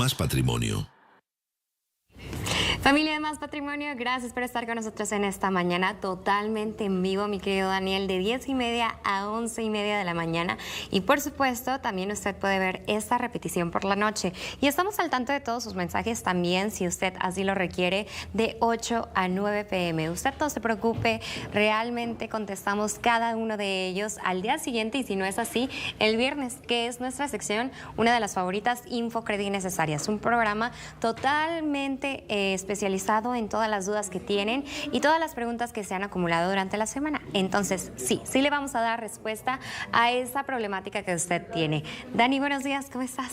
Más Patrimonio. Familia de Más Patrimonio, gracias por estar con nosotros en esta mañana totalmente en vivo, mi querido Daniel, de 10:30 a 11:30 de la mañana. Y por supuesto, también usted puede ver esta repetición por la noche. Y estamos al tanto de todos sus mensajes también, si usted así lo requiere, de 8 a 9 p.m. Usted no se preocupe, realmente contestamos cada uno de ellos al día siguiente, y si no es así, el viernes, que es nuestra sección, una de las favoritas, Infocredit Necesarias, un programa totalmente especializado en todas las dudas que tienen y todas las preguntas que se han acumulado durante la semana. Entonces, sí le vamos a dar respuesta a esa problemática que usted tiene. Dani, buenos días, ¿cómo estás?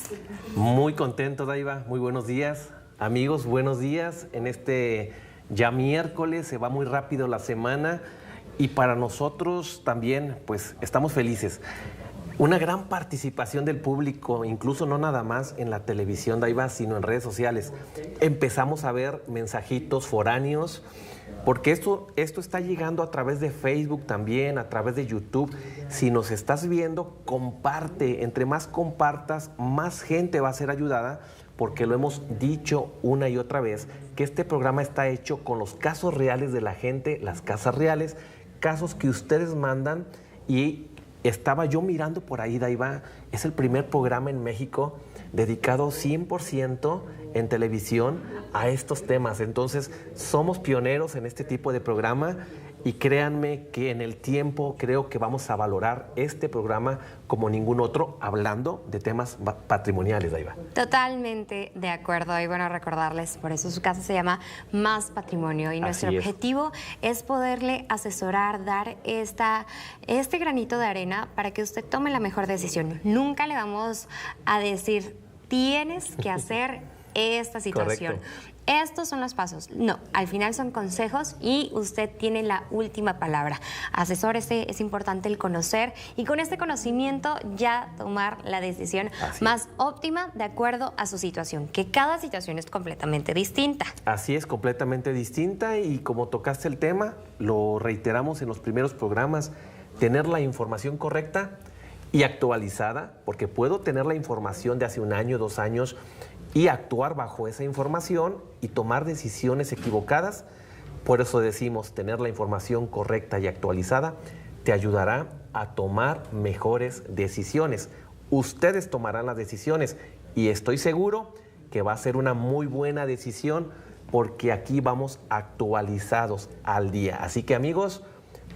Muy contento, Daiva. Muy buenos días. Amigos, buenos días. En este ya miércoles se va muy rápido la semana y para nosotros también, pues, estamos felices. Una gran participación del público, incluso no nada más en la televisión, Daiva, sino en redes sociales. Empezamos a ver mensajitos foráneos, porque esto está llegando a través de Facebook también, a través de YouTube. Si nos estás viendo, comparte. Entre más compartas, más gente va a ser ayudada, porque lo hemos dicho una y otra vez, que este programa está hecho con los casos reales de la gente, las casas reales, casos que ustedes mandan. Y estaba yo mirando por ahí, Daiva, es el primer programa en México dedicado 100% en televisión a estos temas. Entonces, somos pioneros en este tipo de programa y créanme que en el tiempo creo que vamos a valorar este programa como ningún otro, hablando de temas patrimoniales, Daiva. Totalmente de acuerdo, y bueno, recordarles, por eso su casa se llama Más Patrimonio, y nuestro objetivo es poderle asesorar, dar este granito de arena para que usted tome la mejor decisión. Nunca le vamos a decir, tienes que hacer esta situación. Correcto. Estos son los pasos. No, al final son consejos y usted tiene la última palabra. Asesórese, es importante el conocer y con este conocimiento ya tomar la decisión más óptima de acuerdo a su situación, que cada situación es completamente distinta. Así es, completamente distinta, y como tocaste el tema, lo reiteramos en los primeros programas, tener la información correcta y actualizada, porque puedo tener la información de hace 1 año, 2 años, y actuar bajo esa información y tomar decisiones equivocadas. Por eso decimos, tener la información correcta y actualizada te ayudará a tomar mejores decisiones. Ustedes tomarán las decisiones y estoy seguro que va a ser una muy buena decisión, porque aquí vamos actualizados al día. Así que, amigos,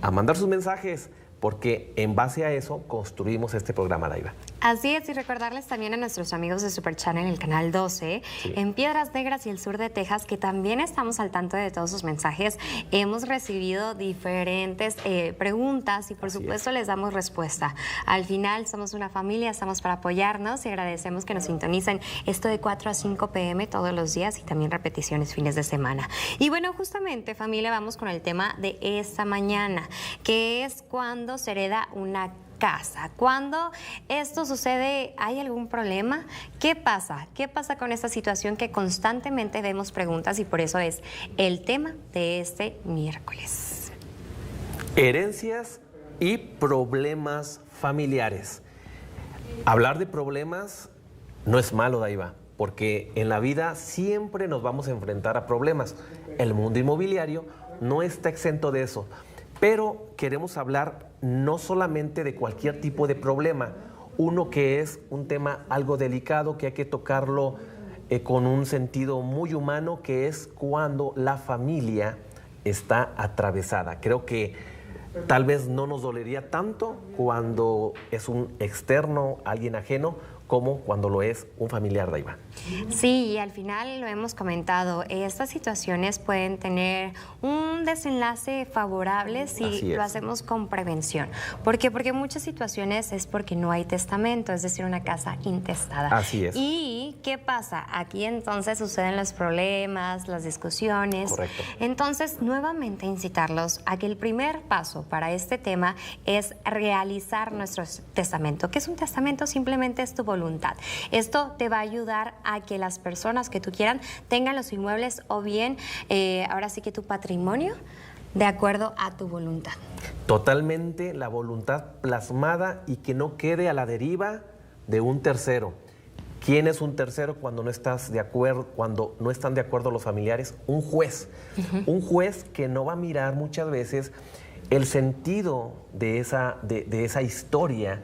a mandar sus mensajes, porque en base a eso construimos este programa, Daiva. Así es, y recordarles también a nuestros amigos de Super Channel, el canal 12, en Piedras Negras y el sur de Texas, que también estamos al tanto de todos sus mensajes. Hemos recibido diferentes preguntas y por supuesto les damos respuesta. Al final somos una familia, estamos para apoyarnos y agradecemos que nos sintonicen esto de 4 a 5 p.m. todos los días y también repeticiones fines de semana. Y bueno, justamente, familia, vamos con el tema de esta mañana, que es cuando se hereda una casa. Cuando esto sucede, ¿hay algún problema? ¿Qué pasa? ¿Qué pasa con esta situación que constantemente vemos preguntas, y por eso es el tema de este miércoles? Herencias y problemas familiares. Hablar de problemas no es malo, Daiva, porque en la vida siempre nos vamos a enfrentar a problemas. El mundo inmobiliario no está exento de eso. Pero queremos hablar no solamente de cualquier tipo de problema, uno que es un tema algo delicado, que hay que tocarlo con un sentido muy humano, que es cuando la familia está atravesada. Creo que tal vez no nos dolería tanto cuando es un externo, alguien ajeno, como cuando lo es un familiar, Daiva. Sí, y al final lo hemos comentado, estas situaciones pueden tener un desenlace favorable si lo hacemos con prevención. ¿Por qué? Porque muchas situaciones es porque no hay testamento, es decir, una casa intestada. Así es. ¿Y qué pasa? Aquí entonces suceden los problemas, las discusiones. Correcto. Entonces, nuevamente incitarlos a que el primer paso para este tema es realizar nuestro testamento. ¿Qué es un testamento? Simplemente es tu voluntad. Esto te va a ayudar a que las personas que tú quieran tengan los inmuebles o bien, ahora sí que tu patrimonio, de acuerdo a tu voluntad. Totalmente la voluntad plasmada y que no quede a la deriva de un tercero. ¿Quién es un tercero cuando no estás de acuerdo, cuando no están de acuerdo los familiares? Un juez. Un juez que no va a mirar muchas veces el sentido de esa historia,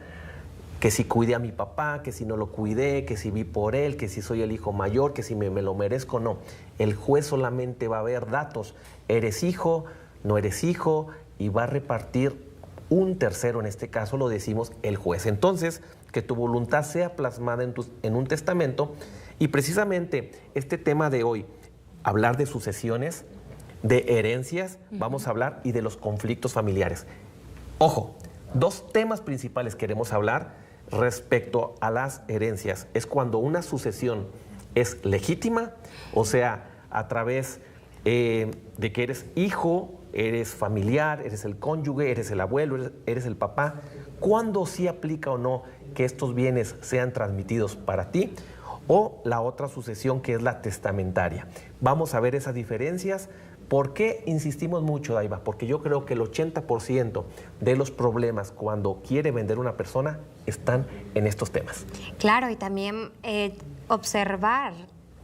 que si cuidé a mi papá, que si no lo cuidé, que si vi por él, que si soy el hijo mayor, que si me lo merezco o no. El juez solamente va a ver datos. Eres hijo, no eres hijo, y va a repartir un tercero, en este caso lo decimos el juez. Entonces, que tu voluntad sea plasmada en un testamento, y precisamente este tema de hoy, hablar de sucesiones, de herencias, vamos a hablar, y de los conflictos familiares. Ojo, dos temas principales queremos hablar respecto a las herencias. Es cuando una sucesión es legítima, o sea, a través de que eres hijo, eres familiar, eres el cónyuge, eres el abuelo, eres el papá. ¿Cuándo sí aplica o no que estos bienes sean transmitidos para ti? O la otra sucesión, que es la testamentaria. Vamos a ver esas diferencias. ¿Por qué insistimos mucho, Daiva? Porque yo creo que el 80% de los problemas cuando quiere vender una persona están en estos temas. Claro, y también observar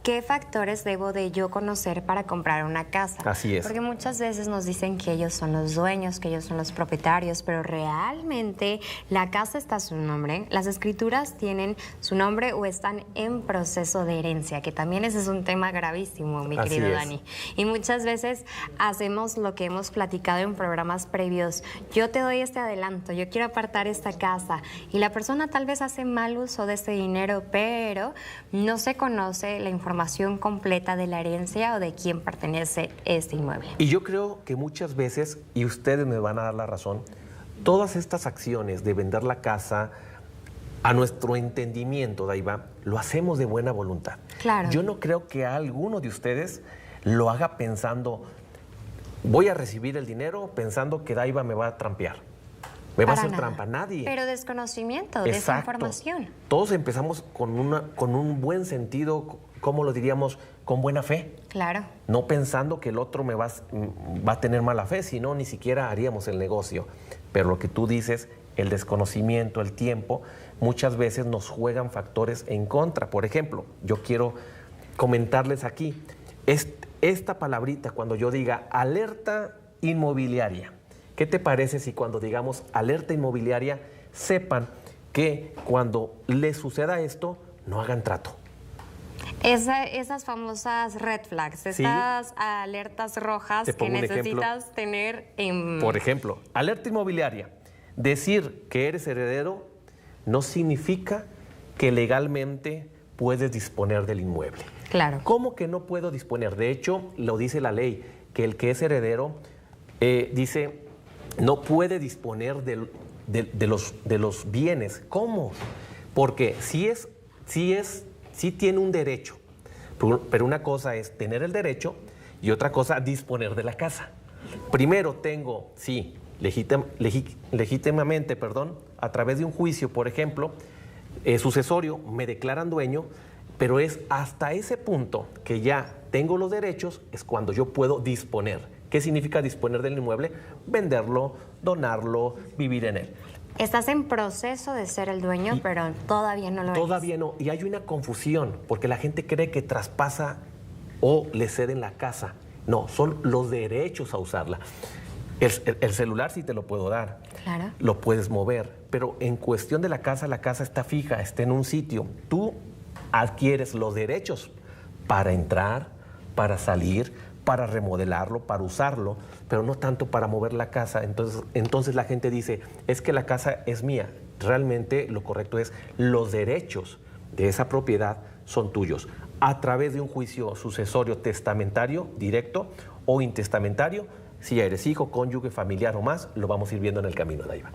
qué factores debo de yo conocer para comprar una casa. Así es. Porque muchas veces nos dicen que ellos son los dueños, que ellos son los propietarios, pero realmente la casa está a su nombre, las escrituras tienen su nombre o están en proceso de herencia, que también ese es un tema gravísimo, mi Así querido es. Dani. Y muchas veces hacemos lo que hemos platicado en programas previos. Yo te doy este adelanto, yo quiero apartar esta casa, y la persona tal vez hace mal uso de ese dinero, pero no se conoce la información completa de la herencia o de quién pertenece este inmueble. Y yo creo que muchas veces, y ustedes me van a dar la razón, todas estas acciones de vender la casa, a nuestro entendimiento, Daiva, lo hacemos de buena voluntad. Claro. Yo no creo que alguno de ustedes lo haga pensando, voy a recibir el dinero pensando que Daiva me va a trampear. Me va a hacer trampa. Nadie. Pero desconocimiento de esa información. Todos empezamos con un buen sentido, ¿cómo lo diríamos? Con buena fe. Claro. No pensando que el otro va a tener mala fe, si no, ni siquiera haríamos el negocio. Pero lo que tú dices, el desconocimiento, el tiempo, muchas veces nos juegan factores en contra. Por ejemplo, yo quiero comentarles aquí, esta palabrita, cuando yo diga alerta inmobiliaria, ¿qué te parece si cuando digamos alerta inmobiliaria sepan que cuando les suceda esto, no hagan trato? Esas famosas red flags, esas alertas rojas que necesitas tener en... Por ejemplo, alerta inmobiliaria. Decir que eres heredero no significa que legalmente puedes disponer del inmueble. Claro. ¿Cómo que no puedo disponer? De hecho, lo dice la ley, que el que es heredero, dice, no puede disponer de los bienes. ¿Cómo? Porque sí tiene un derecho, pero una cosa es tener el derecho y otra cosa disponer de la casa. Primero tengo, sí, legítimamente, a través de un juicio, por ejemplo, sucesorio, me declaran dueño, pero es hasta ese punto que ya tengo los derechos, es cuando yo puedo disponer. ¿Qué significa disponer del inmueble? Venderlo, donarlo, vivir en él. Estás en proceso de ser el dueño, pero todavía no lo eres. Todavía no. Y hay una confusión, porque la gente cree que traspasa o le ceden la casa. No, son los derechos a usarla. El celular sí te lo puedo dar. Claro. Lo puedes mover. Pero en cuestión de la casa está fija, está en un sitio. Tú adquieres los derechos para entrar, para salir, para remodelarlo, para usarlo, pero no tanto para mover la casa. Entonces la gente dice, es que la casa es mía. Realmente lo correcto es, los derechos de esa propiedad son tuyos. A través de un juicio sucesorio testamentario, directo o intestamentario, si ya eres hijo, cónyuge, familiar o más, lo vamos a ir viendo en el camino, Daiva.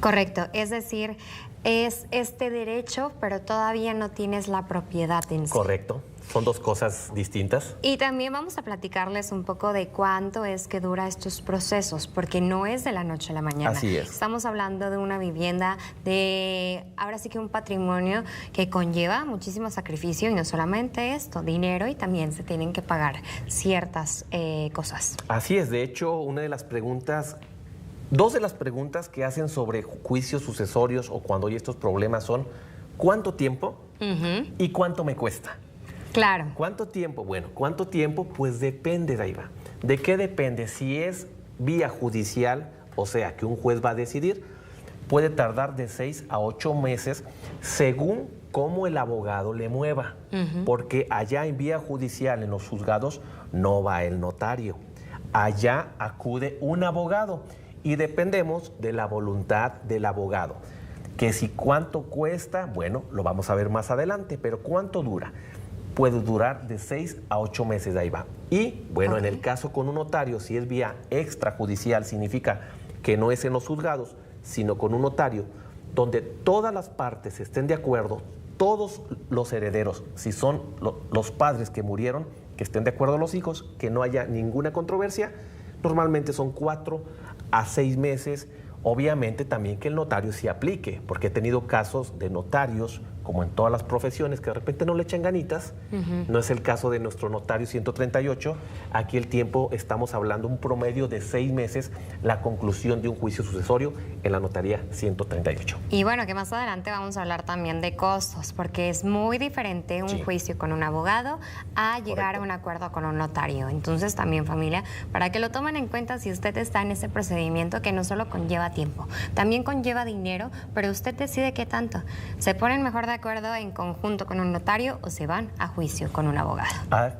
Correcto, es decir, es este derecho, pero todavía no tienes la propiedad en sí. Correcto. Son dos cosas distintas. Y también vamos a platicarles un poco de cuánto es que dura estos procesos, porque no es de la noche a la mañana. Así es. Estamos hablando de una vivienda, ahora sí que un patrimonio que conlleva muchísimo sacrificio, y no solamente esto, dinero, y también se tienen que pagar ciertas cosas. Así es. De hecho, dos de las preguntas que hacen sobre juicios sucesorios o cuando hay estos problemas son, ¿cuánto tiempo y cuánto me cuesta? Claro. ¿Cuánto tiempo? Bueno, ¿cuánto tiempo? Pues depende, Daiva. ¿De qué depende? Si es vía judicial, o sea, que un juez va a decidir, puede tardar de 6 a 8 meses según cómo el abogado le mueva. Porque allá en vía judicial, en los juzgados, no va el notario. Allá acude un abogado y dependemos de la voluntad del abogado. Que si cuánto cuesta, bueno, lo vamos a ver más adelante, pero ¿cuánto dura? Puede durar de 6 a 8 meses, de ahí va. Y bueno, en el caso con un notario, si es vía extrajudicial, significa que no es en los juzgados, sino con un notario, donde todas las partes estén de acuerdo, todos los herederos, si son los padres que murieron, que estén de acuerdo los hijos, que no haya ninguna controversia, normalmente son 4 a 6 meses. Obviamente también que el notario se aplique, porque he tenido casos de notarios, como en todas las profesiones, que de repente no le echan ganitas. No es el caso de nuestro notario 138. Aquí el tiempo, estamos hablando un promedio de 6 meses, la conclusión de un juicio sucesorio en la notaría 138. Y bueno, que más adelante vamos a hablar también de costos, porque es muy diferente un juicio con un abogado a llegar a un acuerdo con un notario. Entonces también, familia, para que lo tomen en cuenta si usted está en ese procedimiento que no solo conlleva tiempo, también conlleva dinero, pero usted decide qué tanto. ¿Se ponen mejor de acuerdo en conjunto con un notario o se van a juicio con un abogado?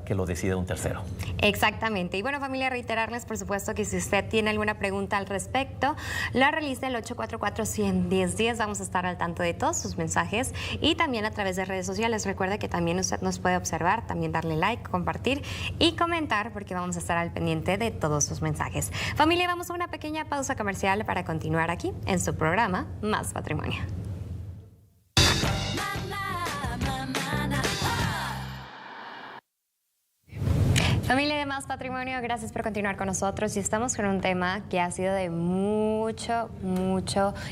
Que lo decida un tercero. Exactamente. Y bueno, familia, reiterarles, por supuesto, que si usted tiene alguna pregunta al respecto, la realice al 844-100-1010. Vamos a estar al tanto de todos sus mensajes y también a través de redes sociales. Recuerde que también usted nos puede observar, también darle like, compartir y comentar, porque vamos a estar al pendiente de todos sus mensajes. Familia, vamos a una pequeña pausa comercial para continuar aquí en su programa Más Patrimonio. Familia de Más Patrimonio, gracias por continuar con nosotros y estamos con un tema que ha sido de mucho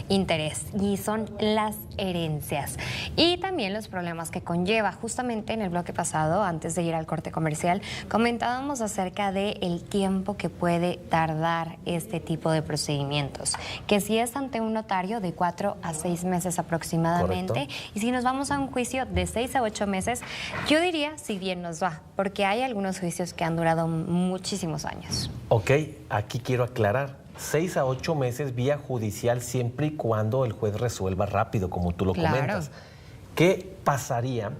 interés y son las herencias y también los problemas que conlleva. Justamente en el bloque pasado, antes de ir al corte comercial, comentábamos acerca del tiempo que puede tardar este tipo de procedimientos, que si es ante un notario de 4 a 6 meses aproximadamente. Correcto. Y si nos vamos a un juicio de 6 a 8 meses, yo diría si bien nos va, porque hay algunos juicios que han durado muchísimos años. Ok, aquí quiero aclarar, 6 a 8 meses vía judicial siempre y cuando el juez resuelva rápido, como tú lo comentas. ¿Qué pasaría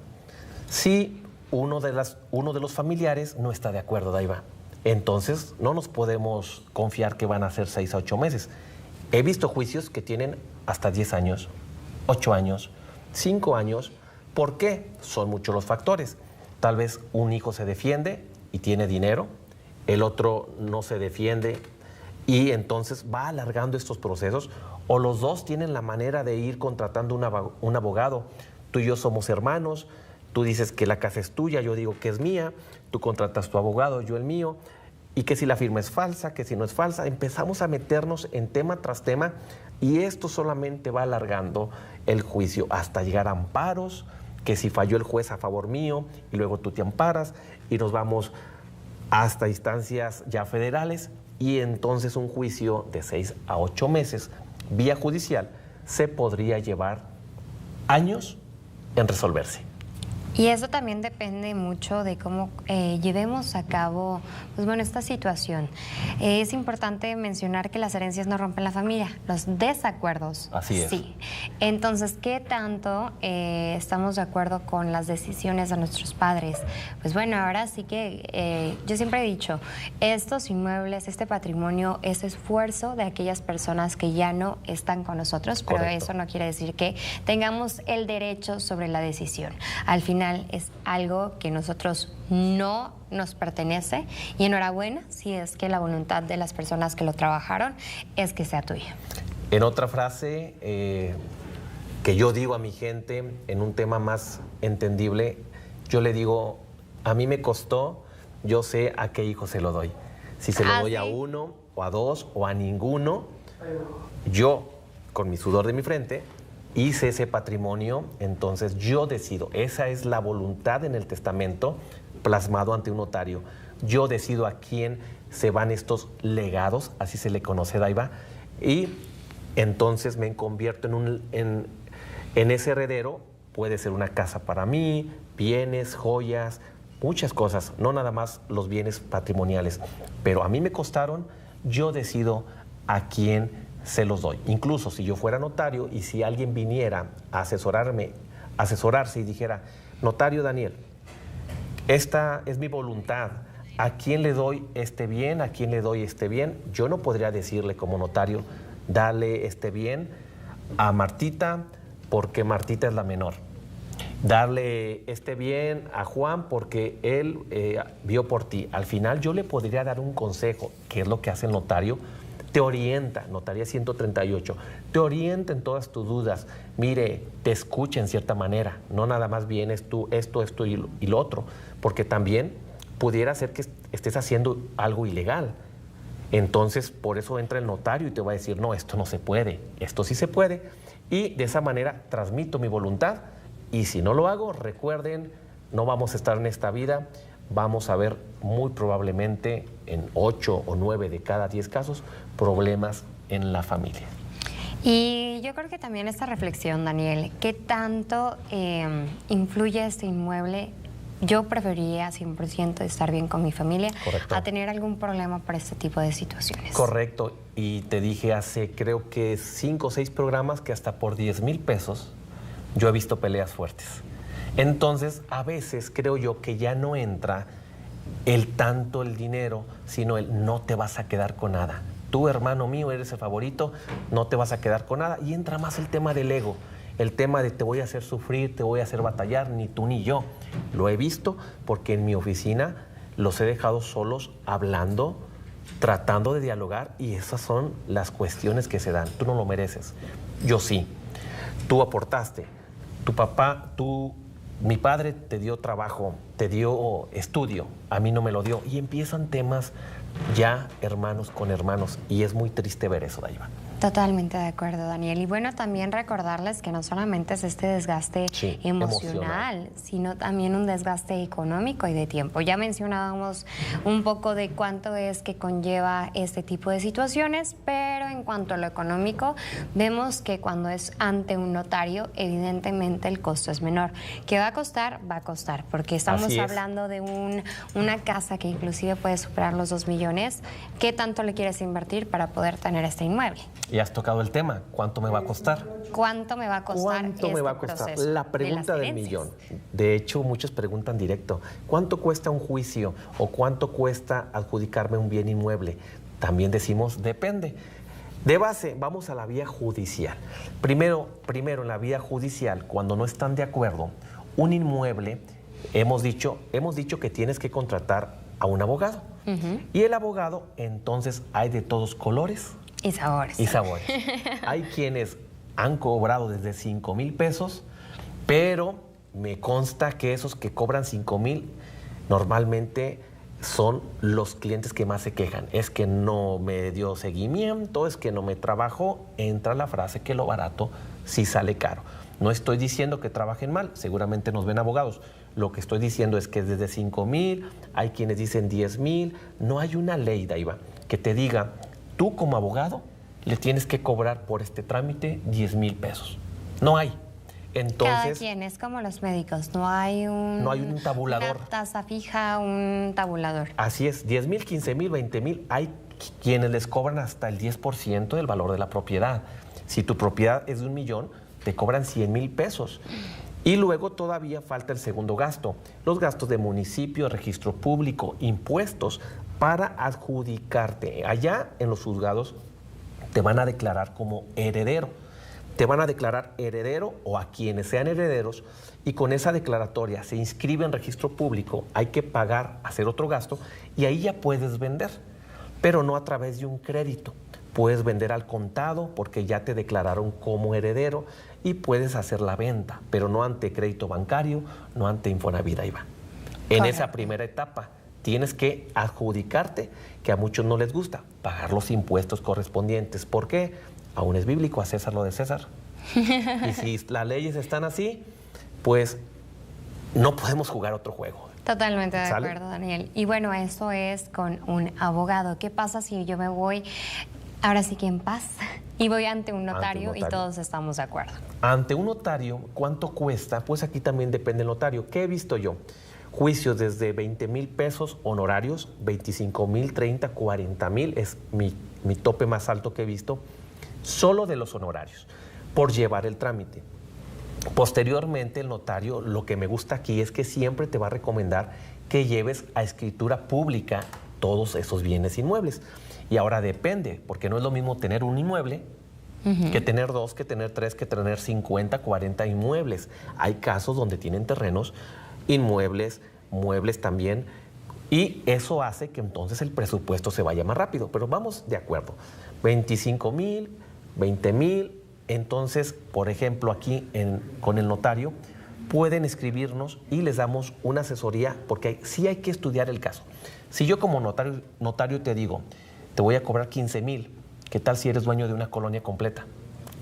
si uno de los familiares no está de acuerdo, Daiva? Entonces no nos podemos confiar que van a ser 6 a 8 meses. He visto juicios que tienen hasta 10 años, 8 años, 5 años. ¿Por qué? Son muchos los factores. Tal vez un hijo se defiende y tiene dinero, el otro no se defiende y entonces va alargando estos procesos, o los dos tienen la manera de ir contratando un abogado. Tú y yo somos hermanos, tú dices que la casa es tuya, yo digo que es mía, tú contratas tu abogado, yo el mío, y que si la firma es falsa, que si no es falsa. Empezamos a meternos en tema tras tema y esto solamente va alargando el juicio hasta llegar a amparos, que si falló el juez a favor mío y luego tú te amparas y nos vamos hasta instancias ya federales y entonces un juicio de 6 a 8 meses vía judicial se podría llevar años en resolverse. Y eso también depende mucho de cómo llevemos a cabo, pues bueno, esta situación. Es importante mencionar que las herencias no rompen la familia, los desacuerdos. Así es. Sí. Entonces, ¿qué tanto estamos de acuerdo con las decisiones de nuestros padres? Pues bueno, ahora sí que yo siempre he dicho, estos inmuebles, este patrimonio, es esfuerzo de aquellas personas que ya no están con nosotros, pero Correcto. eso no quiere decir que tengamos el derecho sobre la decisión. Al final es algo que nosotros no nos pertenece y enhorabuena si es que la voluntad de las personas que lo trabajaron es que sea tuya. En otra frase que yo digo a mi gente en un tema más entendible, yo le digo, a mí me costó, yo sé a qué hijo se lo doy. Si se lo doy a uno o a dos o a ninguno, yo con mi sudor de mi frente hice ese patrimonio, entonces yo decido. Esa es la voluntad en el testamento plasmado ante un notario. Yo decido a quién se van estos legados, así se le conoce, Daiva, y entonces me convierto en ese heredero puede ser una casa para mí, bienes, joyas, muchas cosas, no nada más los bienes patrimoniales. Pero a mí me costaron, yo decido a quién se los doy. Incluso si yo fuera notario y si alguien viniera a asesorarse y dijera, notario Daniel, esta es mi voluntad, ¿a quién le doy este bien? ¿A quién le doy este bien? Yo no podría decirle como notario, dale este bien a Martita porque Martita es la menor. Darle este bien a Juan porque él vio por ti. Al final yo le podría dar un consejo, que es lo que hace el notario. Te orienta, notaría 138, te orienta en todas tus dudas. Mire, te escucha en cierta manera, no nada más vienes tú esto y lo otro, porque también pudiera ser que estés haciendo algo ilegal. Entonces, por eso entra el notario y te va a decir, no, esto no se puede, esto sí se puede. Y de esa manera transmito mi voluntad. Y si no lo hago, recuerden, no vamos a estar en esta vida, vamos a ver muy probablemente en 8 o 9 de cada 10 casos problemas en la familia. Y yo creo que también esta reflexión, Daniel, ¿qué tanto influye este inmueble? Yo preferiría 100% estar bien con mi familia. Correcto. A tener algún problema por este tipo de situaciones. Correcto. Y te dije hace creo que 5 o 6 programas que hasta por 10,000 pesos yo he visto peleas fuertes. Entonces, a veces creo yo que ya no entra tanto el dinero, sino el no te vas a quedar con nada. Tú, hermano mío, eres el favorito, no te vas a quedar con nada. Y entra más el tema del ego, el tema de te voy a hacer sufrir, te voy a hacer batallar, ni tú ni yo. Lo he visto porque en mi oficina los he dejado solos hablando, tratando de dialogar, y esas son las cuestiones que se dan. Tú no lo mereces, yo sí. Tú aportaste, tu papá, mi padre te dio trabajo, te dio estudio, a mí no me lo dio. Y empiezan temas ya hermanos con hermanos, y es muy triste ver eso, Daiva. Totalmente de acuerdo, Daniel. Y bueno, también recordarles que no solamente es este desgaste emocional, sino también un desgaste económico y de tiempo. Ya mencionábamos un poco de cuánto es que conlleva este tipo de situaciones, pero en cuanto a lo económico, vemos que cuando es ante un notario, evidentemente el costo es menor. ¿Qué va a costar? Va a costar, porque estamos hablando de una casa que inclusive puede superar los 2 millones. ¿Qué tanto le quieres invertir para poder tener este inmueble? Y has tocado el tema, ¿cuánto me va a costar? ¿Cuánto me va a costar? ¿Cuánto me va a costar? La pregunta del millón. De hecho, muchos preguntan directo, ¿cuánto cuesta un juicio o cuánto cuesta adjudicarme un bien inmueble? También decimos, depende. De base, vamos a la vía judicial. Primero en la vía judicial, cuando no están de acuerdo, un inmueble, hemos dicho que tienes que contratar a un abogado. Y el abogado, entonces, hay de todos colores. Y sabores. Y sabores. Hay quienes han cobrado desde 5,000 pesos, pero me consta que esos que cobran 5,000 normalmente son los clientes que más se quejan. Es que no me dio seguimiento, es que no me trabajó. Entra la frase que lo barato sí sale caro. No estoy diciendo que trabajen mal, seguramente nos ven abogados. Lo que estoy diciendo es que desde 5,000, hay quienes dicen 10,000. No hay una ley, Daiva, que te diga, tú como abogado le tienes que cobrar por este trámite 10,000 pesos. No hay. Entonces, cada quien es como los médicos, no hay un tabulador. Una tasa fija, un tabulador. Así es, 10,000, 15,000, 20,000. Hay quienes les cobran hasta el 10% del valor de la propiedad. Si tu propiedad es de 1 millón, te cobran 100,000 pesos. Y luego todavía falta el segundo gasto, los gastos de municipio, registro público, impuestos, para adjudicarte. Allá en los juzgados te van a declarar como heredero. Te van a declarar heredero o a quienes sean herederos, y con esa declaratoria se inscribe en registro público, hay que pagar, hacer otro gasto, y ahí ya puedes vender, pero no a través de un crédito. Puedes vender al contado porque ya te declararon como heredero, y puedes hacer la venta, pero no ante crédito bancario, no ante Infonavit, ahí va. En esa primera etapa tienes que adjudicarte, que a muchos no les gusta, pagar los impuestos correspondientes. ¿Por qué? Aún es bíblico, a César lo de César. Y si las leyes están así, pues no podemos jugar otro juego. Totalmente de acuerdo, Daniel. Y bueno, eso es con un abogado. ¿Qué pasa si yo me voy ahora sí que en paz Y voy ante un notario, Ante un notario. y todos estamos de acuerdo. Ante un notario, ¿cuánto cuesta? Pues aquí también depende del notario. ¿Qué he visto yo? Juicios desde 20,000 pesos honorarios, 25,000, 30, 40,000 es mi tope más alto que he visto, solo de los honorarios, por llevar el trámite. Posteriormente, el notario, lo que me gusta aquí es que siempre te va a recomendar que lleves a escritura pública todos esos bienes inmuebles. Y ahora depende, porque no es lo mismo tener un inmueble que tener 2, que tener 3, que tener 50, 40 inmuebles. Hay casos donde tienen terrenos, inmuebles, muebles también, y eso hace que entonces el presupuesto se vaya más rápido. Pero vamos de acuerdo, 25,000, 20,000, entonces, por ejemplo, aquí con el notario, pueden escribirnos y les damos una asesoría, porque sí hay que estudiar el caso. Si yo como notario te digo, te voy a cobrar 15,000, ¿qué tal si eres dueño de una colonia completa?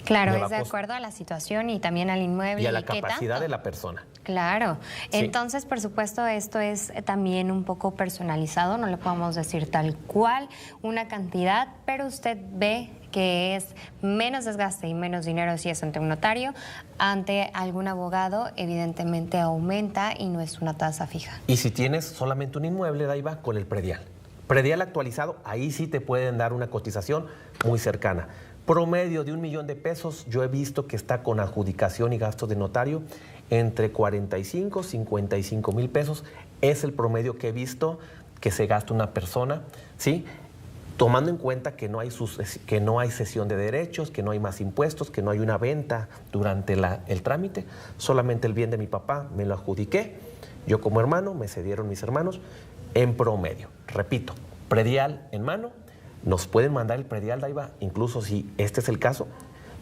Claro, Me va es de a acuerdo a la situación y también al inmueble. Y a la qué capacidad tanto. de la persona. Claro. Sí. Entonces, por supuesto, esto es también un poco personalizado, no le podemos decir tal cual una cantidad, pero usted ve que es menos desgaste y menos dinero si es ante un notario. Ante algún abogado, evidentemente aumenta y no es una tasa fija. Y si tienes solamente un inmueble, Daiva, con el predial. Predial actualizado, ahí sí te pueden dar una cotización muy cercana. Promedio de 1,000,000 de pesos, yo he visto que está con adjudicación y gastos de notario entre 45, 55,000 pesos. Es el promedio que he visto que se gasta una persona, ¿sí? Tomando en cuenta que no hay cesión de derechos, que no hay más impuestos, que no hay una venta durante el trámite, solamente el bien de mi papá me lo adjudiqué, yo como hermano, me cedieron mis hermanos, en promedio. Repito, predial en mano, nos pueden mandar el predial, Daiva, incluso si este es el caso,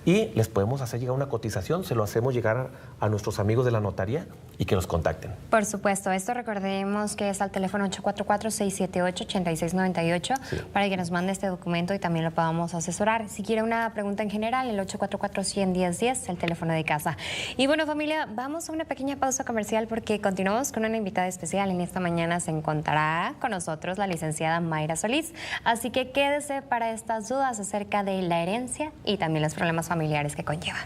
y les podemos hacer llegar una cotización, se lo hacemos llegar a nuestros amigos de la notaría y que nos contacten. Por supuesto, esto recordemos que es al teléfono 844-678-8698 para que nos mande este documento y también lo podamos asesorar. Si quiere una pregunta en general, el 844-110-10, el teléfono de casa. Y bueno, familia, vamos a una pequeña pausa comercial porque continuamos con una invitada especial. En esta mañana se encontrará con nosotros la licenciada Mayra Solís. Así que quédese para estas dudas acerca de la herencia y también los problemas familiares que conlleva.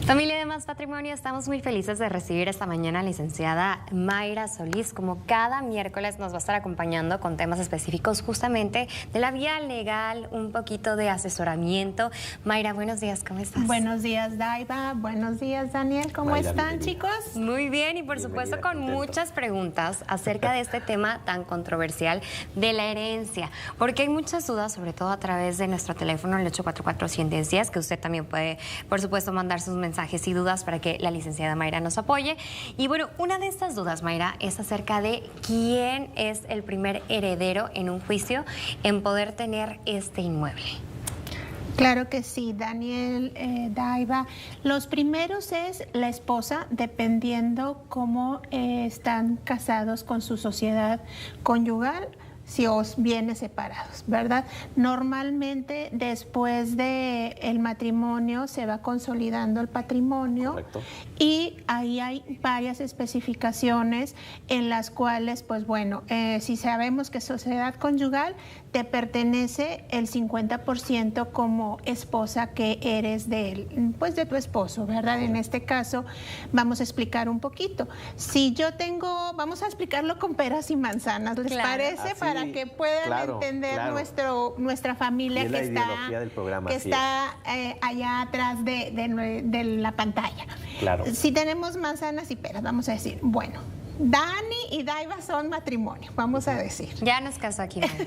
Familia de Más Patrimonio, estamos muy felices de recibir esta mañana a la licenciada Mayra Solís. Como cada miércoles nos va a estar acompañando con temas específicos justamente de la vía legal, un poquito de asesoramiento. Mayra, buenos días, ¿cómo estás? Buenos días, Daiva. Buenos días, Daniel. ¿Cómo Mayra, están, bienvenida. chicos? Muy bien, y por supuesto con muchas preguntas acerca de este tema tan controversial de la herencia, porque hay muchas dudas, sobre todo a través de nuestro teléfono, el 844-110-10, que usted también puede, por supuesto, mandar sus mensajes y dudas para que la licenciada Mayra nos apoye. Y bueno, una de estas dudas, Mayra, es acerca de quién es el primer heredero en un juicio en poder tener este inmueble. Claro que sí, Daniel, Daiva. Los primeros es la esposa, dependiendo cómo están casados con su sociedad conyugal, si os bienes separados, ¿verdad? Normalmente después del matrimonio se va consolidando el patrimonio. Correcto. Y ahí hay varias especificaciones en las cuales, pues bueno, si sabemos que sociedad conyugal te pertenece el 50% como esposa que eres de él, pues de tu esposo, ¿verdad? En este caso vamos a explicar un poquito. Si yo tengo, vamos a explicarlo con peras y manzanas, ¿les parece? Así, Para que puedan entender nuestra familia que está allá atrás de la pantalla. Claro. Si tenemos manzanas y peras, vamos a decir, bueno, Dani y Daiva son matrimonio, vamos a decir. Ya nos casó aquí, Mayra.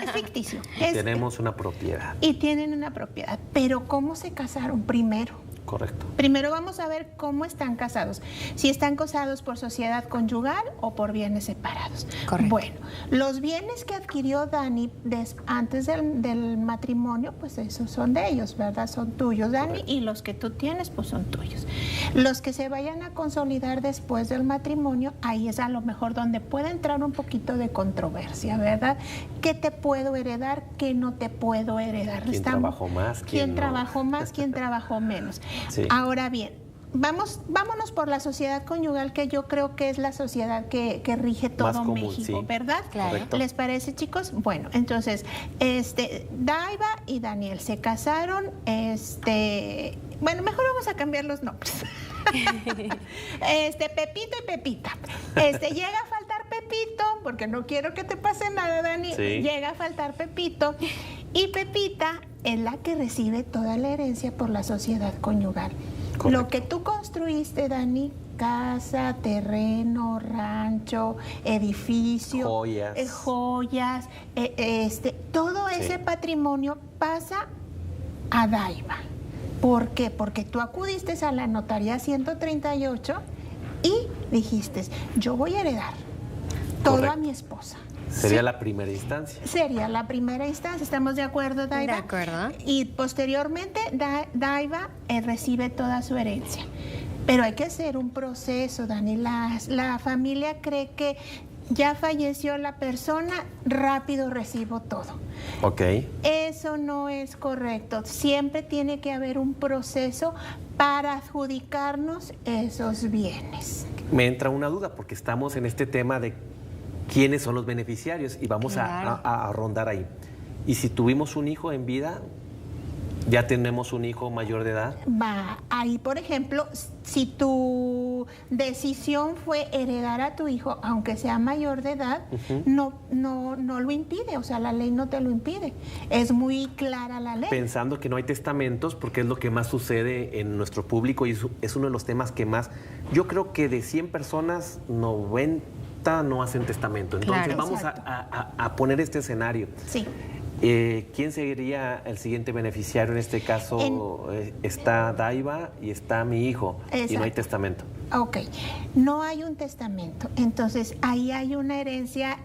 Es ficticio. Tenemos una propiedad. Y tienen una propiedad, pero ¿cómo se casaron primero? Correcto. Primero vamos a ver cómo están casados. Si están casados por sociedad conyugal o por bienes separados. Correcto. Bueno, los bienes que adquirió Dani antes del matrimonio, pues esos son de ellos, ¿verdad? Son tuyos, Dani, correcto. Y los que tú tienes, pues son tuyos. Los que se vayan a consolidar después del matrimonio, ahí es a lo mejor donde puede entrar un poquito de controversia, ¿verdad? ¿Qué te puedo heredar? ¿Qué no te puedo heredar? ¿Quién trabajó más? ¿Quién trabajó más? ¿Quién trabajó menos? Sí. Ahora bien, vámonos por la sociedad conyugal, que yo creo que es la sociedad que rige todo Más común, México, sí. ¿verdad? Claro. Correcto. ¿Les parece, chicos? Bueno, entonces, Daiva y Daniel se casaron, bueno, mejor vamos a cambiar los nombres. Pepito y Pepita. Llega a faltar Pepito, porque no quiero que te pase nada, Dani. Sí. Llega a faltar Pepito y Pepita es la que recibe toda la herencia por la sociedad conyugal. Correcto. Lo que tú construiste, Dani, casa, terreno, rancho, edificio, joyas, todo Sí. ese patrimonio pasa a Daiva. ¿Por qué? Porque tú acudiste a la notaría 138 y dijiste, yo voy a heredar todo Correcto. a mi esposa. Sería Sí. la primera instancia. Sería la primera instancia, ¿estamos de acuerdo, Daiva? De acuerdo. Y posteriormente Daiva recibe toda su herencia. Pero hay que hacer un proceso, Dani. La familia cree que ya falleció la persona, rápido recibo todo. Ok. Eso no es correcto. Siempre tiene que haber un proceso para adjudicarnos esos bienes. Me entra una duda porque estamos en este tema de quiénes son los beneficiarios y vamos Claro. a rondar ahí. Y si tuvimos un hijo en vida, ya tenemos un hijo mayor de edad. Va, ahí por ejemplo, si tu decisión fue heredar a tu hijo, aunque sea mayor de edad, no lo impide, o sea, la ley no te lo impide. Es muy clara la ley. Pensando que no hay testamentos, porque es lo que más sucede en nuestro público y es uno de los temas que más... Yo creo que de 100 personas, 90 no hacen testamento. Entonces Claro. vamos Exacto. a poner este escenario. Sí. ¿Quién sería el siguiente beneficiario? En este caso está Daiva y está mi hijo y no hay Exacto. testamento. Ok, no hay un testamento, entonces ahí hay una herencia,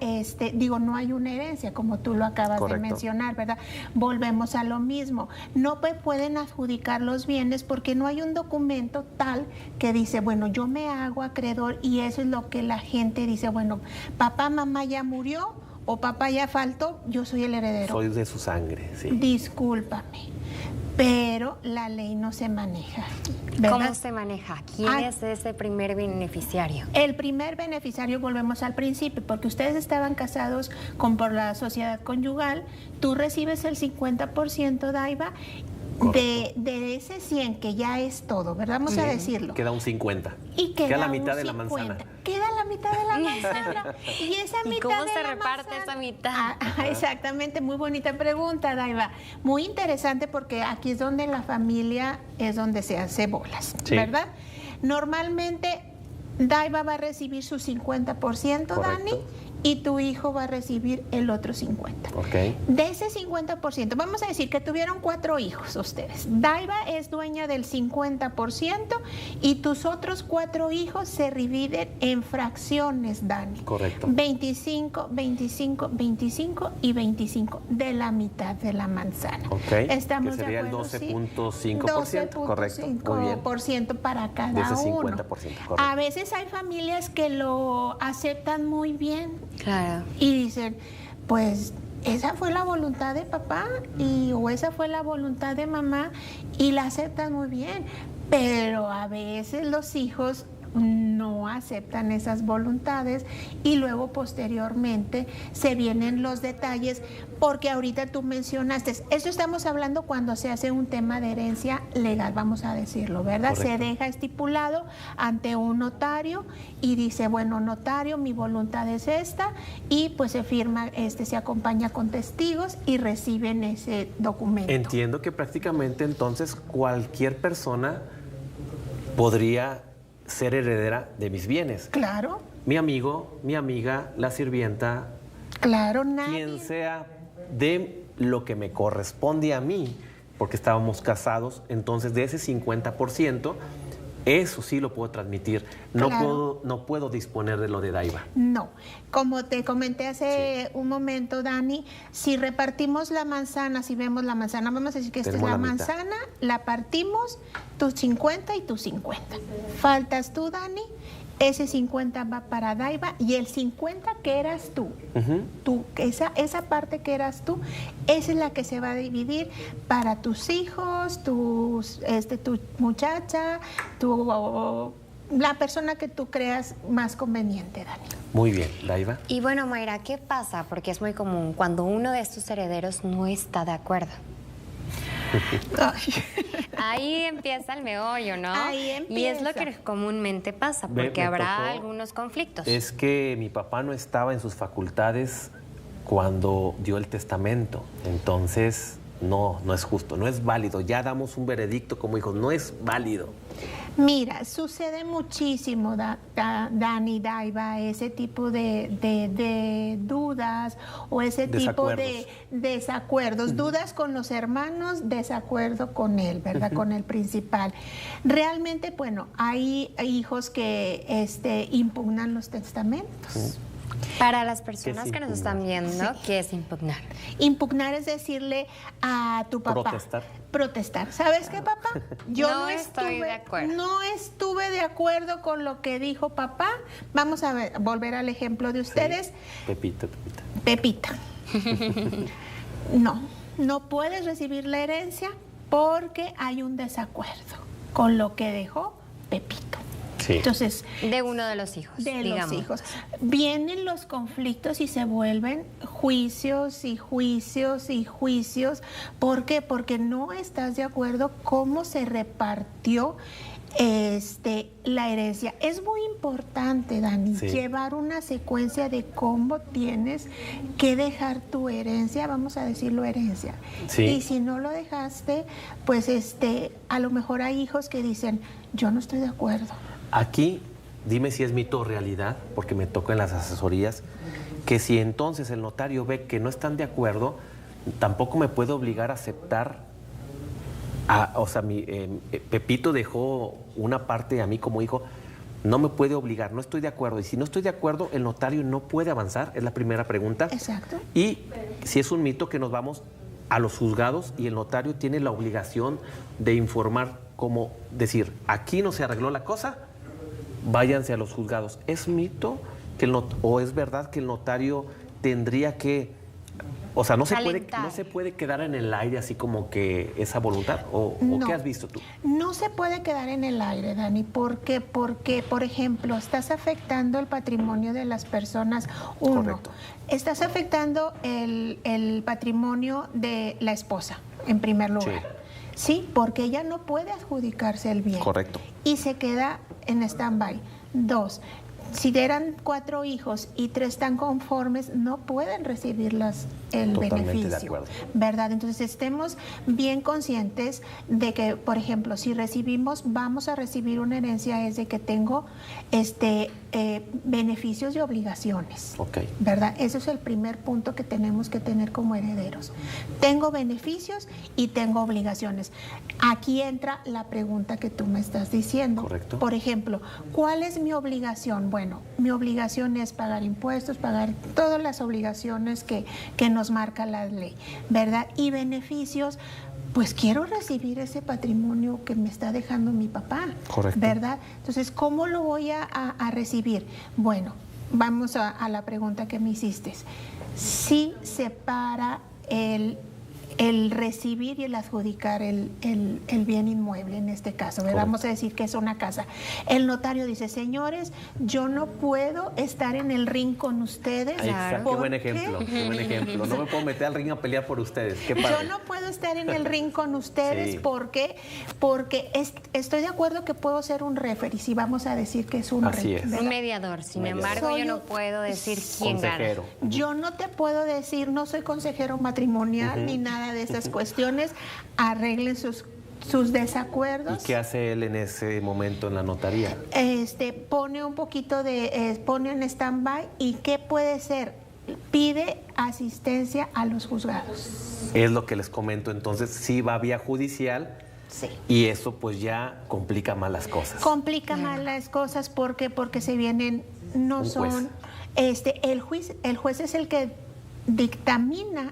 no hay una herencia como tú lo acabas Correcto. de mencionar, ¿verdad? Volvemos a lo mismo, no pueden adjudicar los bienes porque no hay un documento tal que dice, bueno, yo me hago acreedor y eso es lo que la gente dice, bueno, papá, mamá ya murió o papá ya faltó, yo soy el heredero. Soy de su sangre, sí. Discúlpame, pero la ley no se maneja, ¿verdad? ¿Cómo se maneja? ¿Quién Ah. es ese primer beneficiario? El primer beneficiario, volvemos al principio, porque ustedes estaban casados por la sociedad conyugal, tú recibes el 50%, Daiva, de ese 100 que ya es todo, ¿verdad? Vamos a decirlo. Queda un 50. Y queda la mitad un de la 50. manzana. Queda la mitad de la manzana. Y esa ¿Y mitad cómo de se la reparte manzana- esa mitad? Exactamente, muy bonita pregunta, Daiva. Muy interesante porque aquí es donde la familia es donde se hace bolas, Sí. ¿verdad? Normalmente Daiva va a recibir su 50%, Dani, Correcto. y tu hijo va a recibir el otro 50%. Ok. De ese 50%, vamos a decir que tuvieron 4 hijos ustedes. Daiva es dueña del 50% y tus otros 4 hijos se dividen en fracciones, Dani. Correcto. 25, 25, 25 y 25 de la mitad de la manzana. Ok, ¿Estamos que sería de el acuerdo? Sí. 12.5%, correcto, muy bien. 12.5% para cada De ese uno. 50%, correcto. A veces hay familias que lo aceptan muy bien Claro. y dicen, pues esa fue la voluntad de papá o esa fue la voluntad de mamá y la aceptan muy bien, pero a veces los hijos no aceptan esas voluntades y luego posteriormente se vienen los detalles porque ahorita tú mencionaste, esto estamos hablando cuando se hace un tema de herencia legal, vamos a decirlo, ¿verdad? Correcto. Se deja estipulado ante un notario y dice, bueno, notario, mi voluntad es esta y pues se firma, se acompaña con testigos y reciben ese documento. Entiendo que prácticamente entonces cualquier persona podría ser heredera de mis bienes. Claro, Mi amigo, mi amiga, la sirvienta, claro, nadie. quien sea de lo que me corresponde a mí, porque estábamos casados, entonces de ese 50%, eso sí lo puedo transmitir. Claro. No puedo disponer de lo de Daiva. No, como te comenté hace un momento, Dani, si repartimos la manzana, si vemos la manzana, vamos a decir que esta es Tenemos la la mitad. manzana, la partimos, tus 50 y tus 50. Faltas tú, Dani, ese 50 va para Daiva y el 50 que eras tú, esa parte que eras tú, esa es la que se va a dividir para tus hijos, tu muchacha, la persona que tú creas más conveniente, Dani. Muy bien, Daiva. Y bueno, Mayra, ¿qué pasa? Porque es muy común cuando uno de estos herederos no está de acuerdo. Ahí empieza el meollo, ¿no? Ahí empieza. Y es lo que comúnmente pasa, porque Me habrá tocó, algunos conflictos. Es que mi papá no estaba en sus facultades cuando dio el testamento, entonces no es justo, no es válido. Ya damos un veredicto como hijos, no es válido. Mira, sucede muchísimo, Dani, Daiva, ese tipo de dudas o ese tipo de desacuerdos. Dudas con los hermanos, desacuerdo con él, ¿verdad? Con el principal. Realmente, bueno, hay hijos que impugnan los testamentos. Para las personas que nos están viendo, ¿qué es impugnar? Impugnar es decirle a tu papá. Protestar. ¿Sabes qué, papá? Yo no estoy de acuerdo. No estuve de acuerdo con lo que dijo papá. Vamos a volver al ejemplo de ustedes. Sí. Pepita. No puedes recibir la herencia porque hay un desacuerdo con lo que dejó Pepito. Sí. Entonces, de uno de los hijos. Los hijos. Vienen los conflictos y se vuelven juicios y juicios y juicios. ¿Por qué? Porque no estás de acuerdo cómo se repartió la herencia. Es muy importante, Dani, llevar una secuencia de cómo tienes que dejar tu herencia, vamos a decirlo herencia. Sí. Y si no lo dejaste, pues a lo mejor hay hijos que dicen, yo no estoy de acuerdo. Aquí, dime si es mito o realidad, porque me toca en las asesorías, que si entonces el notario ve que no están de acuerdo, tampoco me puede obligar a aceptar, Pepito dejó una parte a mí como hijo, no me puede obligar, no estoy de acuerdo. Y si no estoy de acuerdo, el notario no puede avanzar, es la primera pregunta. Exacto. Y si es un mito que nos vamos a los juzgados y el notario tiene la obligación de informar, como decir, aquí no se arregló la cosa, váyanse a los juzgados. ¿Es mito o es verdad que el notario tendría que, no se puede quedar en el aire así como que esa voluntad? ¿O qué has visto tú? No se puede quedar en el aire, Dani. ¿Por qué? Porque, por ejemplo, estás afectando el patrimonio de las personas. Correcto. Estás afectando el patrimonio de la esposa, en primer lugar. Sí, porque ella no puede adjudicarse el bien. Correcto. Y se queda en stand-by. 2, si eran 4 hijos y 3 están conformes, no pueden recibir el beneficio. De acuerdo. ¿Verdad? Entonces estemos bien conscientes de que, por ejemplo, si vamos a recibir una herencia, es de que tengo beneficios y obligaciones. Okay. ¿Verdad? Ese es el primer punto que tenemos que tener como herederos. Tengo beneficios y tengo obligaciones. Aquí entra la pregunta que tú me estás diciendo. Correcto. Por ejemplo, ¿cuál es mi obligación? Bueno, mi obligación es pagar impuestos, pagar todas las obligaciones que nos marca la ley, ¿verdad? Y beneficios, pues quiero recibir ese patrimonio que me está dejando mi papá. Correcto. ¿Verdad? Entonces, ¿cómo lo voy a recibir? Bueno, vamos a la pregunta que me hiciste. Si separa el recibir y el adjudicar el bien inmueble en este caso. Vamos a decir que es una casa. El notario dice, señores, yo no puedo estar en el ring con ustedes. Exacto. Qué buen ejemplo, qué buen ejemplo. No me puedo meter al ring a pelear por ustedes. Qué padre. Yo no puedo estar en el ring con ustedes porque estoy de acuerdo que puedo ser un referee, si vamos a decir que es un referee. Un mediador. Sin embargo, yo no puedo decir quién gana. Yo no te puedo decir, no soy consejero matrimonial ni nada de esas cuestiones. Arreglen sus desacuerdos. ¿Y qué hace él en ese momento en la notaría? Pone un poquito pone en stand-by. ¿Y qué puede ser? Pide asistencia a los juzgados. Es lo que les comento. Entonces, sí va vía judicial. Sí. Y eso pues ya complica más las cosas. Complica más las cosas porque se vienen, el juez es el que dictamina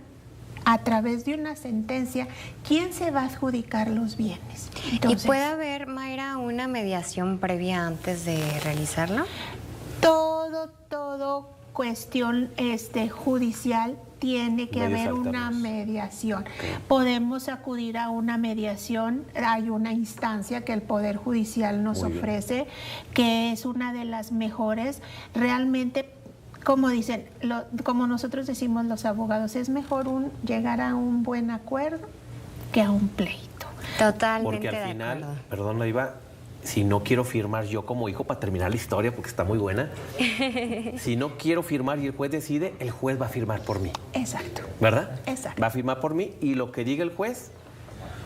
a través de una sentencia quién se va a adjudicar los bienes. Entonces, ¿y puede haber, Mayra, una mediación previa antes de realizarlo? Todo cuestión judicial tiene que haber una mediación. Podemos acudir a una mediación, hay una instancia que el Poder Judicial nos ofrece, que es una de las mejores. Realmente, como dicen, como nosotros decimos los abogados, es mejor llegar a un buen acuerdo que a un pleito. Totalmente. Porque al final, perdón, Naiva, si no quiero firmar yo como hijo, para terminar la historia, porque está muy buena, si no quiero firmar y el juez decide, el juez va a firmar por mí. Exacto. ¿Verdad? Exacto. Va a firmar por mí y lo que diga el juez,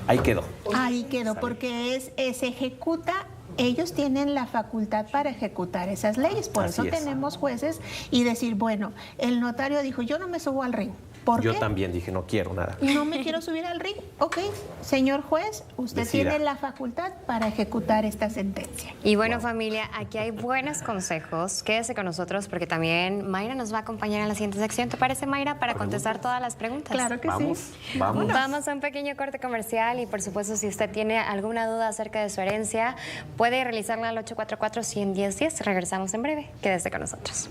ahí quedó. Ahí quedó, porque se ejecuta. Ellos tienen la facultad para ejecutar esas leyes, por eso tenemos jueces y decir, bueno, el notario dijo, yo no me subo al ring. ¿Por qué? Yo también dije, no quiero nada. No me quiero subir al ring. Ok, señor juez, usted tiene la facultad para ejecutar esta sentencia. Y bueno, familia, aquí hay buenos consejos. Quédese con nosotros porque también Mayra nos va a acompañar en la siguiente sección. ¿Te parece, Mayra, para contestar todas las preguntas? Claro que sí. Vamos a un pequeño corte comercial y, por supuesto, si usted tiene alguna duda acerca de su herencia, puede realizarla al 844-110-10. Regresamos en breve. Quédese con nosotros.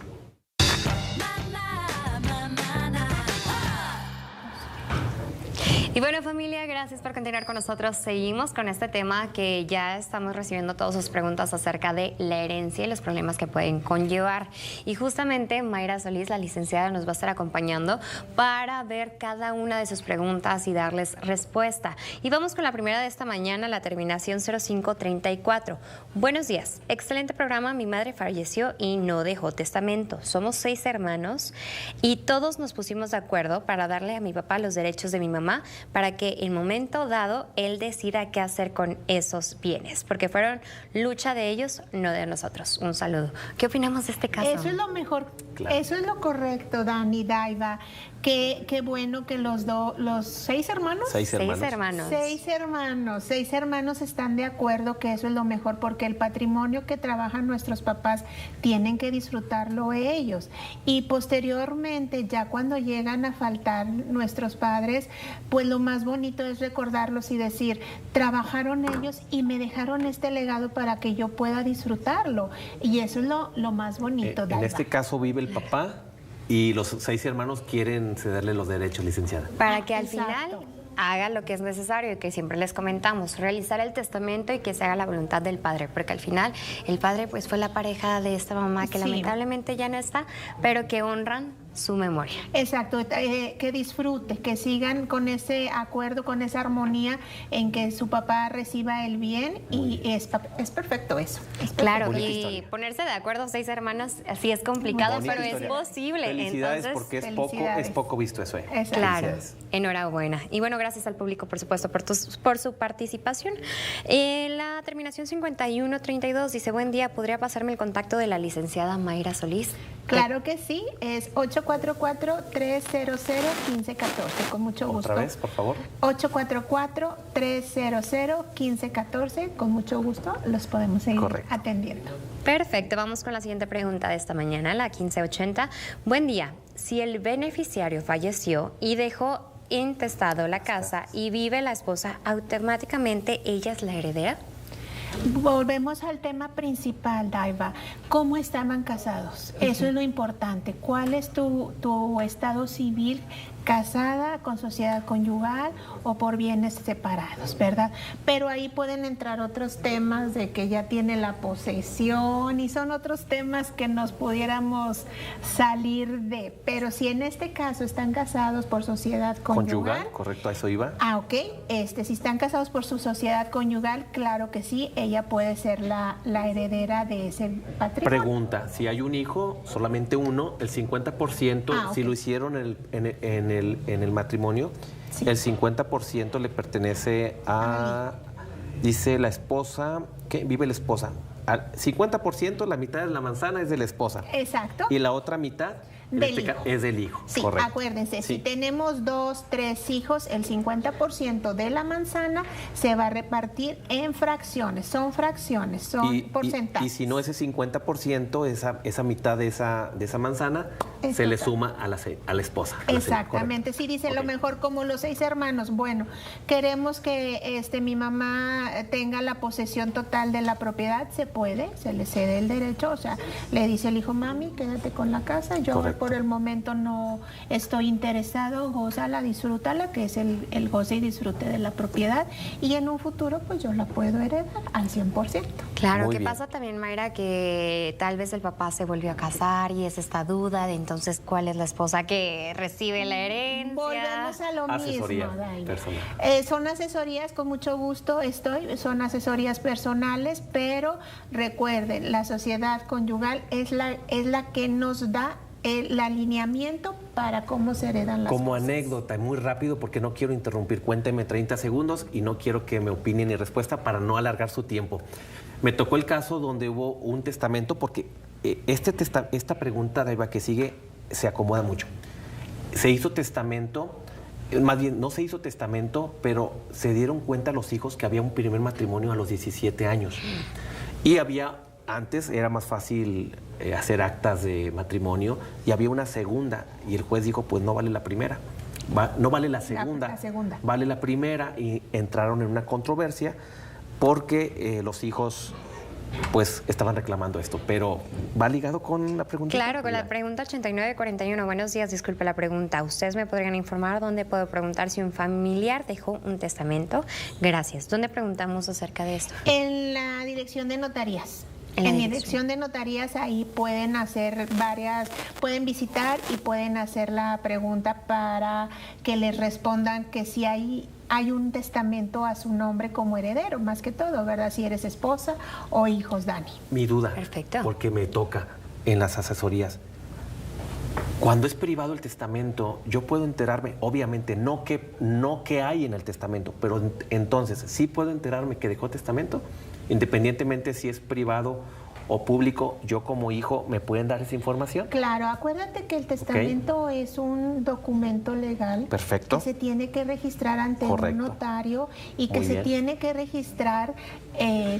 Y bueno, familia, gracias por continuar con nosotros. Seguimos con este tema que ya estamos recibiendo todas sus preguntas acerca de la herencia y los problemas que pueden conllevar. Y justamente Mayra Solís, la licenciada, nos va a estar acompañando para ver cada una de sus preguntas y darles respuesta. Y vamos con la primera de esta mañana, la terminación 0534. Buenos días. Excelente programa. Mi madre falleció y no dejó testamento. Somos 6 hermanos y todos nos pusimos de acuerdo para darle a mi papá los derechos de mi mamá, para que en momento dado él decida qué hacer con esos bienes, porque fueron lucha de ellos, no de nosotros. Un saludo. ¿Qué opinamos de este caso? Eso es lo mejor, eso es lo correcto, Dani, Daiva. Qué bueno que los 6 hermanos. 6 hermanos. 6 hermanos están de acuerdo que eso es lo mejor, porque el patrimonio que trabajan nuestros papás tienen que disfrutarlo ellos. Y posteriormente, ya cuando llegan a faltar nuestros padres, pues lo más bonito es recordarlos y decir, trabajaron ellos y me dejaron este legado para que yo pueda disfrutarlo. Y eso es lo más bonito, Daiva. En este caso vive el papá y los 6 hermanos quieren cederle los derechos, licenciada. Para que al final haga lo que es necesario y que siempre les comentamos, realizar el testamento y que se haga la voluntad del padre, porque al final el padre pues fue la pareja de esta mamá que lamentablemente ya no está, pero que honran su memoria. Exacto, que disfrute, que sigan con ese acuerdo, con esa armonía en que su papá reciba el bien y es perfecto eso. Claro, y ponerse de acuerdo 6 hermanos, así es complicado, pero es posible. Felicidades. Entonces, porque es poco visto eso. Claro, enhorabuena. Y bueno, gracias al público, por supuesto, por su participación. La terminación 5132 dice, buen día, ¿podría pasarme el contacto de la licenciada Mayra Solís? Claro que sí, es 844-300-1514, con mucho gusto. Otra vez, por favor. 844-300-1514, con mucho gusto los podemos seguir atendiendo. Perfecto, vamos con la siguiente pregunta de esta mañana, la 1580. Buen día, si el beneficiario falleció y dejó intestado la casa y vive la esposa, ¿automáticamente ella es la heredera? Volvemos al tema principal, Daiva. ¿Cómo estaban casados? Eso es lo importante. ¿Cuál es tu estado civil? ¿Casada, con sociedad conyugal o por bienes separados, verdad? Pero ahí pueden entrar otros temas de que ya tiene la posesión y son otros temas que nos pudiéramos salir de. Pero si en este caso están casados por sociedad conyugal. Correcto, a eso iba. Ok. Si están casados por su sociedad conyugal, claro que sí, ella puede ser la heredera de ese patrimonio. Pregunta, si hay un hijo, solamente uno, el 50%, si lo hicieron en el matrimonio, el 50% le pertenece a, dice la esposa, que vive la esposa. Al 50%, la mitad de la manzana es de la esposa. Exacto. Y la otra mitad Es del hijo. Sí, correcto. acuérdense, Sí. si tenemos 2, 3 hijos, el 50% de la manzana se va a repartir en fracciones, son porcentajes. Y si no ese 50%, esa mitad de esa manzana Es se le total. suma a la esposa. a la Exactamente, si dice Ok. lo mejor como los 6 hermanos, bueno, queremos que mi mamá tenga la posesión total de la propiedad, se puede, se le cede el derecho, o sea, le dice el hijo, mami, quédate con la casa, yo Correcto. por el momento no estoy interesado, gózala, disfrútala, que es el goce y disfrute de la propiedad, y en un futuro pues yo la puedo heredar al 100%. Claro, Muy ¿qué bien. pasa también, Mayra? Que tal vez el papá se volvió a casar y es esta duda de entonces cuál es la esposa que recibe la herencia. Volvemos a lo Asesoría mismo, Daina. personal. Son asesorías, con mucho gusto son asesorías personales, pero recuerden, la sociedad conyugal es la que nos da el alineamiento para cómo se heredan las Como cosas. anécdota, muy rápido, porque no quiero interrumpir, cuénteme 30 segundos y no quiero que me opine ni respuesta para no alargar su tiempo. Me tocó el caso donde hubo un testamento, porque esta pregunta, Daiva, que sigue, se acomoda mucho. Se hizo testamento, más bien no se hizo testamento, pero se dieron cuenta los hijos que había un primer matrimonio a los 17 años. Y antes era más fácil hacer actas de matrimonio, y había una segunda, y el juez dijo, pues no vale la primera, no vale la segunda, La segunda. vale la primera, y entraron en una controversia porque los hijos pues estaban reclamando esto, pero ¿va ligado con la pregunta? Claro, con la pregunta 8941. Buenos días, disculpe la pregunta. ¿Ustedes me podrían informar dónde puedo preguntar si un familiar dejó un testamento? Gracias. ¿Dónde preguntamos acerca de esto? En la dirección de notarías. En la En dirección. dirección de notarías ahí pueden hacer pueden visitar y pueden hacer la pregunta para que les respondan que si hay un testamento a su nombre como heredero, más que todo, ¿verdad? Si eres esposa o hijos, Dani. Mi duda, Perfecto. porque me toca en las asesorías. Cuando es privado el testamento, yo puedo enterarme, obviamente, no que hay en el testamento, pero entonces, ¿sí puedo enterarme que dejó testamento? Independientemente si es privado o público, yo como hijo, ¿me pueden dar esa información? Claro, acuérdate que el testamento es un documento legal. Perfecto. Que se tiene que registrar ante Correcto. un notario y que Muy se bien. tiene que registrar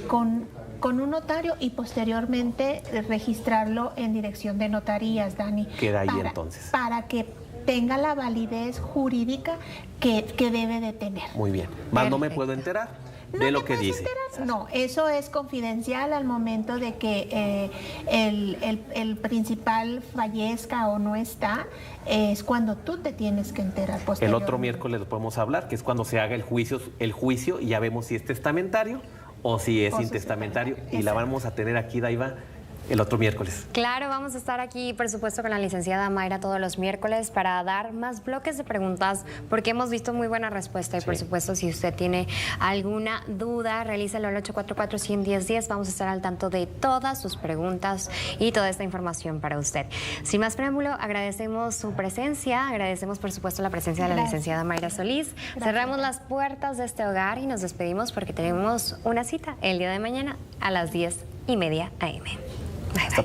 con un notario y posteriormente registrarlo en dirección de notarías, Dani. Queda ahí entonces. Para que tenga la validez jurídica que debe de tener. Muy bien. Más no me Perfecto. puedo enterar ¿No de te lo que puedes dice. enterar? No, eso es confidencial al momento de que el principal fallezca o no está, es cuando tú te tienes que enterar El posteriormente. otro miércoles lo podemos hablar, que es cuando se haga el juicio y ya vemos si es testamentario o si es O si es intestamentario. testamentario. Y la Exacto. vamos a tener aquí, Daiva, el otro miércoles. Claro, vamos a estar aquí, por supuesto, con la licenciada Mayra todos los miércoles para dar más bloques de preguntas, porque hemos visto muy buena respuesta. Y por Sí. supuesto, si usted tiene alguna duda, realícelo al 844-110-10. Vamos a estar al tanto de todas sus preguntas y toda esta información para usted. Sin más preámbulo, agradecemos su presencia, agradecemos, por supuesto, la presencia de la Gracias. licenciada Mayra Solís. Cerramos las puertas de este hogar y nos despedimos porque tenemos una cita el día de mañana a las 10:30 a.m. Bye, bye.